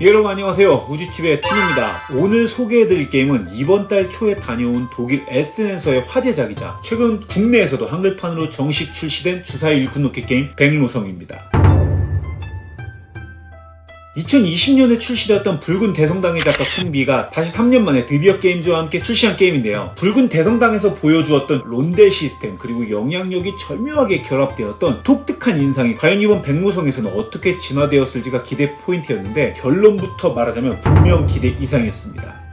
여러분 안녕하세요. 우주TV의 티노입니다. 오늘 소개해드릴 게임은 이번 달 초에 다녀온 독일 에센에서의 화제작이자 최근 국내에서도 한글판으로 정식 출시된 주사위 1군 게임 백로성입니다. 2020년에 출시되었던 붉은 대성당의 작가 쿤비가 다시 3년 만에 드비어 게임즈와 함께 출시한 게임인데요. 붉은 대성당에서 보여주었던 론델 시스템 그리고 영향력이 절묘하게 결합되었던 독특한 인상이 과연 이번 백로성에서는 어떻게 진화되었을지가 기대 포인트였는데 결론부터 말하자면 분명 기대 이상이었습니다.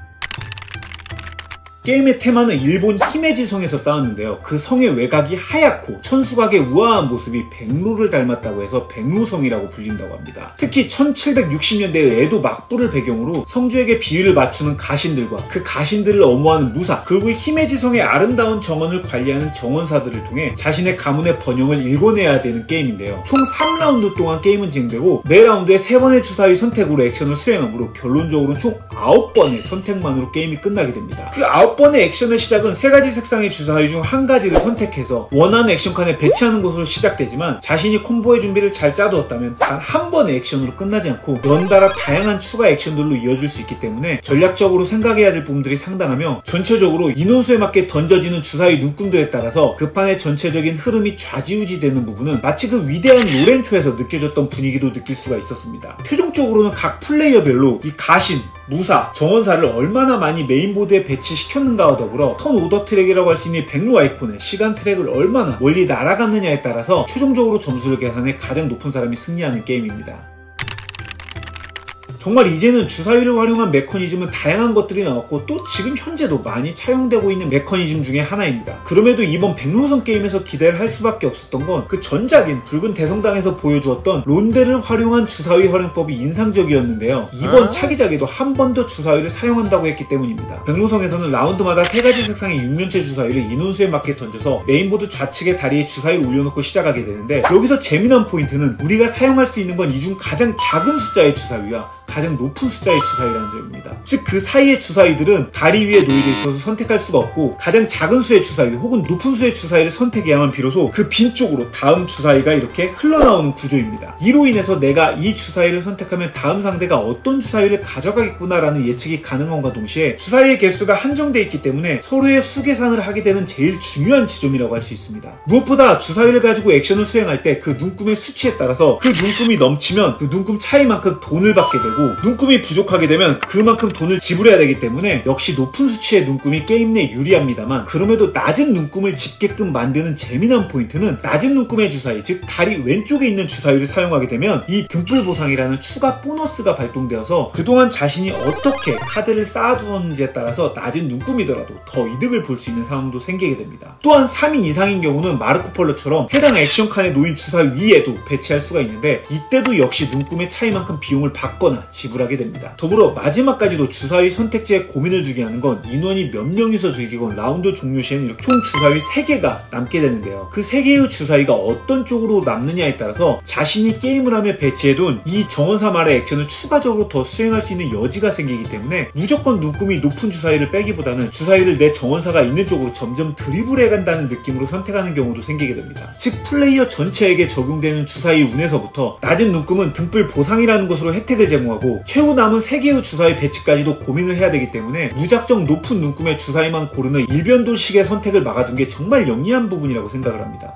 게임의 테마는 일본 히메지 성에서 따왔는데요. 그 성의 외곽이 하얗고 천수각의 우아한 모습이 백로를 닮았다고 해서 백로성이라고 불린다고 합니다. 특히 1760년대의 에도 막부를 배경으로 성주에게 비위를 맞추는 가신들과 그 가신들을 엄호하는 무사, 그리고 히메지 성의 아름다운 정원을 관리하는 정원사들을 통해 자신의 가문의 번영을 일궈내야 되는 게임인데요. 총 3라운드 동안 게임은 진행되고 매 라운드에 3번의 주사위 선택으로 액션을 수행하므로 결론적으로는 총 9번의 선택만으로 게임이 끝나게 됩니다. 그 9번의 액션의 시작은 3가지 색상의 주사위 중 한 가지를 선택해서 원하는 액션칸에 배치하는 것으로 시작되지만 자신이 콤보의 준비를 잘 짜두었다면 단 한 번의 액션으로 끝나지 않고 연달아 다양한 추가 액션들로 이어질 수 있기 때문에 전략적으로 생각해야 될 부분들이 상당하며 전체적으로 인원수에 맞게 던져지는 주사위 눈금들에 따라서 그 판의 전체적인 흐름이 좌지우지되는 부분은 마치 그 위대한 로렌초에서 느껴졌던 분위기도 느낄 수가 있었습니다. 최종적으로는 각 플레이어별로 이 가신, 무사, 정원사를 얼마나 많이 메인보드에 배치시켰는가와 더불어 턴 오더 트랙이라고 할 수 있는 백로 아이콘의 시간 트랙을 얼마나 멀리 날아갔느냐에 따라서 최종적으로 점수를 계산해 가장 높은 사람이 승리하는 게임입니다. 정말 이제는 주사위를 활용한 메커니즘은 다양한 것들이 나왔고 또 지금 현재도 많이 차용되고 있는 메커니즘 중에 하나입니다. 그럼에도 이번 백로성 게임에서 기대를 할 수밖에 없었던 건 그 전작인 붉은 대성당에서 보여주었던 론델을 활용한 주사위 활용법이 인상적이었는데요. 이번 차기작에도 한 번 더 주사위를 사용한다고 했기 때문입니다. 백로성에서는 라운드마다 3가지 색상의 6면체 주사위를 인원수에 맞게 던져서 메인보드 좌측의 다리에 주사위를 올려놓고 시작하게 되는데 여기서 재미난 포인트는 우리가 사용할 수 있는 건 이 중 가장 작은 숫자의 주사위와 가장 높은 숫자의 주사위라는 점입니다. 즉 그 사이의 주사위들은 다리 위에 놓여져 있어서 선택할 수가 없고 가장 작은 수의 주사위 혹은 높은 수의 주사위를 선택해야만 비로소 그 빈 쪽으로 다음 주사위가 이렇게 흘러나오는 구조입니다. 이로 인해서 내가 이 주사위를 선택하면 다음 상대가 어떤 주사위를 가져가겠구나라는 예측이 가능함과 동시에 주사위의 개수가 한정되어 있기 때문에 서로의 수계산을 하게 되는 제일 중요한 지점이라고 할 수 있습니다. 무엇보다 주사위를 가지고 액션을 수행할 때 그 눈금의 수치에 따라서 그 눈금이 넘치면 그 눈금 차이만큼 돈을 받게 되고 눈금이 부족하게 되면 그만큼 돈을 지불해야 되기 때문에 역시 높은 수치의 눈금이 게임 내 유리합니다만 그럼에도 낮은 눈금을 집게끔 만드는 재미난 포인트는 낮은 눈금의 주사위, 즉 다리 왼쪽에 있는 주사위를 사용하게 되면 이 등불 보상이라는 추가 보너스가 발동되어서 그동안 자신이 어떻게 카드를 쌓아두었는지에 따라서 낮은 눈금이더라도 더 이득을 볼 수 있는 상황도 생기게 됩니다. 또한 3인 이상인 경우는 마르코 폴로처럼 해당 액션칸에 놓인 주사위 위에도 배치할 수가 있는데 이때도 역시 눈금의 차이만큼 비용을 받거나 지불하게 됩니다. 더불어 마지막까지도 주사위 선택지에 고민을 두게 하는 건 인원이 몇 명이서 즐기건 라운드 종료 시에는 이렇게 총 주사위 3개가 남게 되는데요. 그 3개의 주사위가 어떤 쪽으로 남느냐에 따라서 자신이 게임을 하며 배치해둔 이 정원사 말의 액션을 추가적으로 더 수행할 수 있는 여지가 생기기 때문에 무조건 눈금이 높은 주사위를 빼기보다는 주사위를 내 정원사가 있는 쪽으로 점점 드리블해간다는 느낌으로 선택하는 경우도 생기게 됩니다. 즉 플레이어 전체에게 적용되는 주사위 운에서부터 낮은 눈금은 등불 보상이라는 것으로 혜택을 제공하고 최후 남은 3개의 주사위 배치까지도 고민을 해야 되기 때문에 무작정 높은 눈금의 주사위만 고르는 일변도식의 선택을 막아둔 게 정말 영리한 부분이라고 생각을 합니다.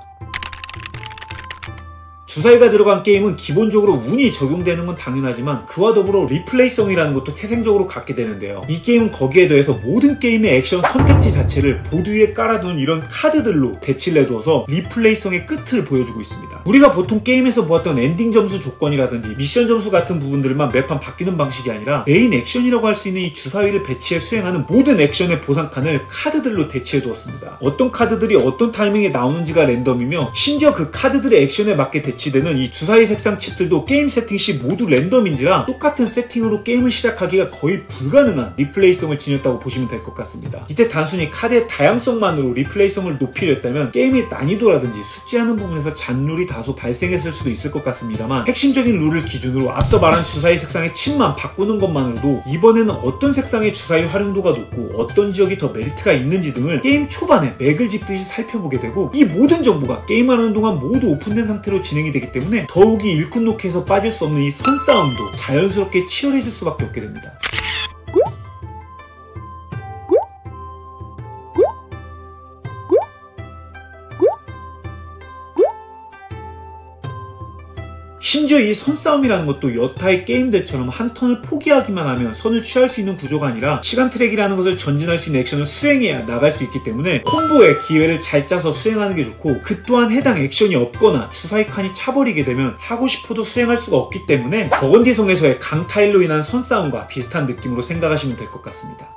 주사위가 들어간 게임은 기본적으로 운이 적용되는 건 당연하지만 그와 더불어 리플레이성이라는 것도 태생적으로 갖게 되는데요. 이 게임은 거기에 더해서 모든 게임의 액션 선택지 자체를 보드 위에 깔아둔 이런 카드들로 배치를 해두어서 리플레이성의 끝을 보여주고 있습니다. 우리가 보통 게임에서 보았던 엔딩 점수 조건이라든지 미션 점수 같은 부분들만 매판 바뀌는 방식이 아니라 메인 액션이라고 할 수 있는 이 주사위를 배치해 수행하는 모든 액션의 보상칸을 카드들로 대치해 두었습니다. 어떤 카드들이 어떤 타이밍에 나오는지가 랜덤이며 심지어 그 카드들의 액션에 맞게 대치되는 이 주사위 색상 칩들도 게임 세팅 시 모두 랜덤인지라 똑같은 세팅으로 게임을 시작하기가 거의 불가능한 리플레이성을 지녔다고 보시면 될 것 같습니다. 이때 단순히 카드의 다양성만으로 리플레이성을 높이려 했다면 게임의 난이도라든지 숙지하는 부분에서 잔룰이 다소 발생했을 수도 있을 것 같습니다만 핵심적인 룰을 기준으로 앞서 말한 주사위 색상의 칩만 바꾸는 것만으로도 이번에는 어떤 색상의 주사위 활용도가 높고 어떤 지역이 더 메리트가 있는지 등을 게임 초반에 맥을 짚듯이 살펴보게 되고 이 모든 정보가 게임하는 동안 모두 오픈된 상태로 진행이 되기 때문에 더욱이 일꾼 노크에서 빠질 수 없는 이 선싸움도 자연스럽게 치열해질 수밖에 없게 됩니다. 심지어 이 선싸움이라는 것도 여타의 게임들처럼 한 턴을 포기하기만 하면 선을 취할 수 있는 구조가 아니라 시간 트랙이라는 것을 전진할 수 있는 액션을 수행해야 나갈 수 있기 때문에 콤보의 기회를 잘 짜서 수행하는 게 좋고, 그 또한 해당 액션이 없거나 주사위 칸이 차버리게 되면 하고 싶어도 수행할 수가 없기 때문에 버건디 성에서의 강타일로 인한 선싸움과 비슷한 느낌으로 생각하시면 될 것 같습니다.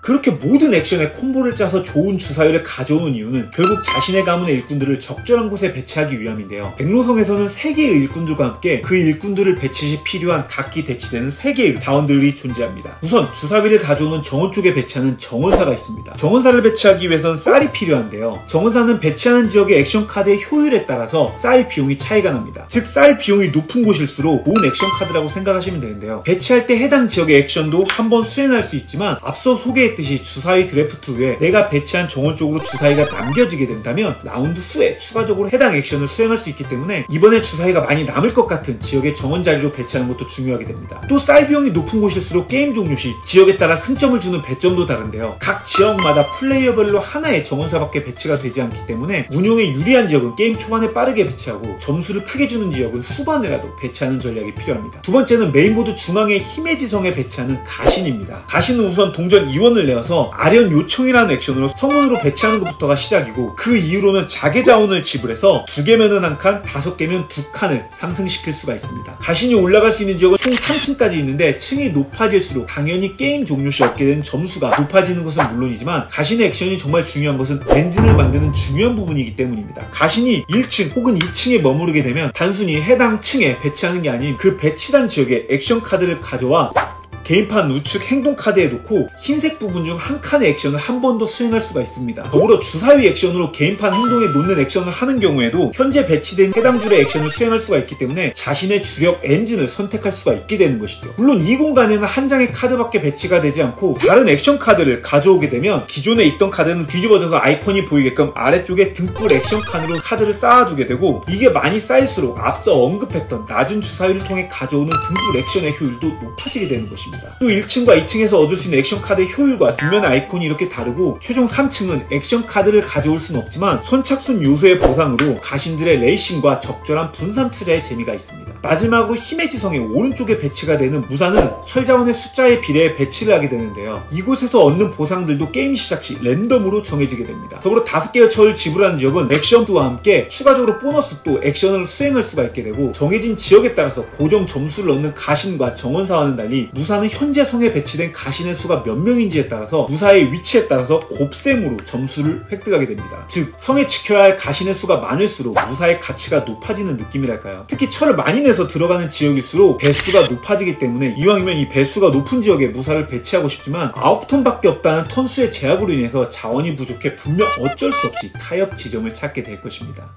그렇게 모든 액션에 콤보를 짜서 좋은 주사위를 가져오는 이유는 결국 자신의 가문의 일꾼들을 적절한 곳에 배치하기 위함인데요. 백로성에서는 3개의 일꾼들과 함께 그 일꾼들을 배치 시 필요한 각기 대치되는 3개의 자원들이 존재합니다. 우선 주사위를 가져오는 정원 쪽에 배치하는 정원사가 있습니다. 정원사를 배치하기 위해선 쌀이 필요한데요. 정원사는 배치하는 지역의 액션 카드의 효율에 따라서 쌀 비용이 차이가 납니다. 즉 쌀 비용이 높은 곳일수록 좋은 액션 카드라고 생각하시면 되는데요. 배치할 때 해당 지역의 액션도 한번 수행할 수 있지만 앞서 소개했듯이 주사위 드래프트 후에 내가 배치한 정원 쪽으로 주사위가 남겨지게 된다면 라운드 후에 추가적으로 해당 액션을 수행할 수 있기 때문에 이번에 주사위가 많이 남을 것 같은 지역의 정원 자리로 배치하는 것도 중요하게 됩니다. 또 쌀 비용이 높은 곳일수록 게임 종료 시 지역에 따라 승점을 주는 배점도 다른데요. 각 지역마다 플레이어별로 하나의 정원사밖에 배치가 되지 않기 때문에 운용에 유리한 지역은 게임 초반에 빠르게 배치하고 점수를 크게 주는 지역은 후반에라도 배치하는 전략이 필요합니다. 두 번째는 메인보드 중앙의 힘의 지성에 배치하는 가신입니다. 가신은 우선 동전 2원을 내어서 아련 요청이라는 액션으로 성운으로 배치하는 것부터가 시작이고, 그 이후로는 자개 자원을 지불해서 2개면은 1칸, 5개면 2칸을 상승시킬 수가 있습니다. 가신이 올라갈 수 있는 지역은 총 3층까지 있는데 층이 높아질수록 당연히 게임 종료 시 얻게 되는 점수가 높아지는 것은 물론이지만 가신의 액션이 정말 중요한 것은 엔진을 만드는 중요한 부분이기 때문입니다. 가신이 1층 혹은 2층에 머무르게 되면 단순히 해당 층에 배치하는 게 아닌 그 배치단 지역의 액션 카드를 가져와 게임판 우측 행동 카드에 놓고 흰색 부분 중 한 칸의 액션을 한 번 더 수행할 수가 있습니다. 더불어 주사위 액션으로 게임판 행동에 놓는 액션을 하는 경우에도 현재 배치된 해당 줄의 액션을 수행할 수가 있기 때문에 자신의 주력 엔진을 선택할 수가 있게 되는 것이죠. 물론 이 공간에는 한 장의 카드밖에 배치가 되지 않고 다른 액션 카드를 가져오게 되면 기존에 있던 카드는 뒤집어져서 아이콘이 보이게끔 아래쪽에 등불 액션 칸으로 카드를 쌓아두게 되고, 이게 많이 쌓일수록 앞서 언급했던 낮은 주사위를 통해 가져오는 등불 액션의 효율도 높아지게 되는 것입니다. 또 1층과 2층에서 얻을 수 있는 액션 카드의 효율과 뒷면의 아이콘이 이렇게 다르고, 최종 3층은 액션 카드를 가져올 수는 없지만 선착순 요소의 보상으로 가신들의 레이싱과 적절한 분산 투자의 재미가 있습니다. 마지막으로 힘의 지성의 오른쪽에 배치가 되는 무사는 철자원의 숫자에 비례해 배치를 하게 되는데요. 이곳에서 얻는 보상들도 게임 시작 시 랜덤으로 정해지게 됩니다. 더불어 5개의 철을 지불하는 지역은 액션과 함께 추가적으로 보너스 또 액션을 수행할 수가 있게 되고, 정해진 지역에 따라서 고정 점수를 얻는 가신과 정원사와는 달리 무사는 현재 성에 배치된 가신의 수가 몇 명인지에 따라서 무사의 위치에 따라서 곱셈으로 점수를 획득하게 됩니다. 즉 성에 지켜야 할 가신의 수가 많을수록 무사의 가치가 높아지는 느낌이랄까요. 특히 철을 많이 내서 들어가는 지역일수록 배수가 높아지기 때문에 이왕이면 이 배수가 높은 지역에 무사를 배치하고 싶지만 9턴밖에 없다는 턴수의 제약으로 인해서 자원이 부족해 분명 어쩔 수 없이 타협 지점을 찾게 될 것입니다.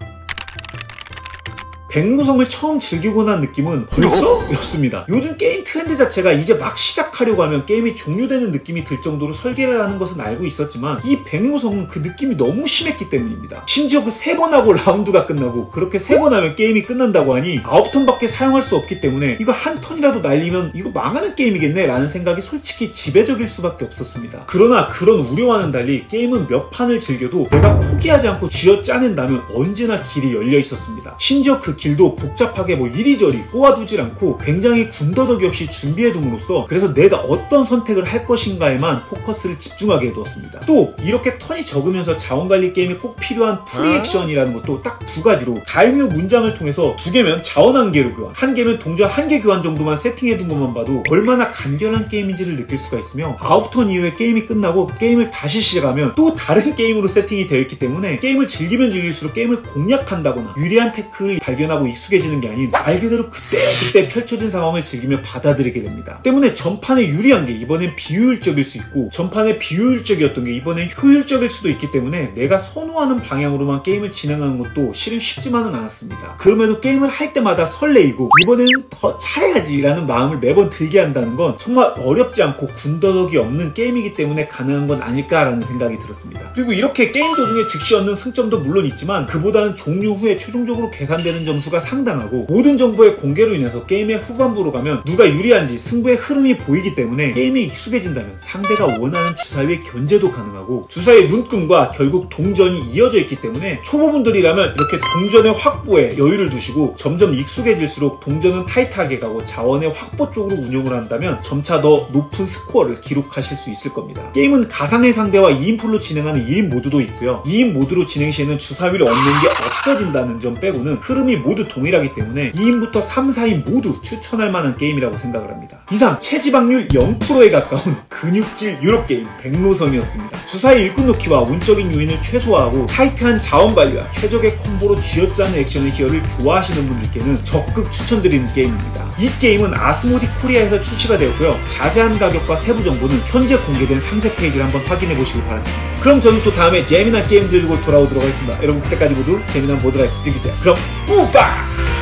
백로성을 처음 즐기고 난 느낌은 벌써? 였습니다. 요즘 게임 트렌드 자체가 이제 막 시작하려고 하면 게임이 종료되는 느낌이 들 정도로 설계를 하는 것은 알고 있었지만 이 백로성은 그 느낌이 너무 심했기 때문입니다. 심지어 그 3번 하고 라운드가 끝나고 그렇게 3번 하면 게임이 끝난다고 하니 9턴밖에 사용할 수 없기 때문에 이거 한 턴이라도 날리면 이거 망하는 게임이겠네 라는 생각이 솔직히 지배적일 수밖에 없었습니다. 그러나 그런 우려와는 달리 게임은 몇 판을 즐겨도 내가 포기하지 않고 쥐어짜낸다면 언제나 길이 열려 있었습니다. 심지어 그 길도 복잡하게 이리저리 꼬아두질 않고 굉장히 군더더기 없이 준비해둠으로써 그래서 내가 어떤 선택을 할 것인가에만 포커스를 집중하게 해두었습니다. 또 이렇게 턴이 적으면서 자원관리 게임에 꼭 필요한 프리액션이라는 것도 딱 2가지로 다이묘 문장을 통해서 2개면 자원 1개로 교환, 1개면 동전 1개 교환 정도만 세팅해둔 것만 봐도 얼마나 간결한 게임인지를 느낄 수가 있으며 9턴 이후에 게임이 끝나고 게임을 다시 시작하면 또 다른 게임으로 세팅이 되어 있기 때문에 게임을 즐기면 즐길수록 게임을 공략한다거나 유리한 태클을 발견하고 발견하고 익숙해지는 게 아닌 말 그대로 그때 펼쳐진 상황을 즐기며 받아들이게 됩니다. 때문에 전판에 유리한 게 이번엔 비효율적일 수 있고 전판에 비효율적이었던 게 이번엔 효율적일 수도 있기 때문에 내가 선호하는 방향으로만 게임을 진행하는 것도 실은 쉽지만은 않았습니다. 그럼에도 게임을 할 때마다 설레이고 이번에는 더 잘해야지 라는 마음을 매번 들게 한다는 건 정말 어렵지 않고 군더더기 없는 게임이기 때문에 가능한 건 아닐까라는 생각이 들었습니다. 그리고 이렇게 게임 도중에 즉시 얻는 승점도 물론 있지만 그보다는 종료 후에 최종적으로 계산되는 점수가 상당하고 모든 정보의 공개로 인해서 게임의 후반부로 가면 누가 유리한지 승부의 흐름이 보이기 때문에 게임에 익숙해진다면 상대가 원하는 주사위의 견제도 가능하고 주사위의 눈금과 결국 동전이 이어져 있기 때문에 초보분들이라면 이렇게 동전의 확보에 여유를 두시고 점점 익숙해질수록 동전은 타이트하게 가고 자원의 확보 쪽으로 운영을 한다면 점차 더 높은 스코어를 기록하실 수 있을 겁니다. 게임은 가상의 상대와 2인풀로 진행하는 2인 모드도 있고요. 2인 모드로 진행 시에는 주사위를 얻는 게 없어진다는 점 빼고는 흐름이 모두 동일하기 때문에 2인부터 3, 4인 모두 추천할 만한 게임이라고 생각을 합니다. 이상 체지방률 0%에 가까운 근육질 유럽게임 백로섬이었습니다. 주사위 일꾼 놓기와 운적인 요인을 최소화하고 타이트한 자원 관리와 최적의 콤보로 쥐어짜는 액션의 희열을 좋아하시는 분들께는 적극 추천드리는 게임입니다. 이 게임은 아스모디 코리아에서 출시가 되었고요. 자세한 가격과 세부 정보는 현재 공개된 상세 페이지를 한번 확인해 보시길 바라겠습니다. 그럼 저는 또 다음에 재미난 게임 들고 돌아오도록 하겠습니다. 여러분 그때까지 모두 재미난 모드라이프 즐기세요. 그럼 뿌빠!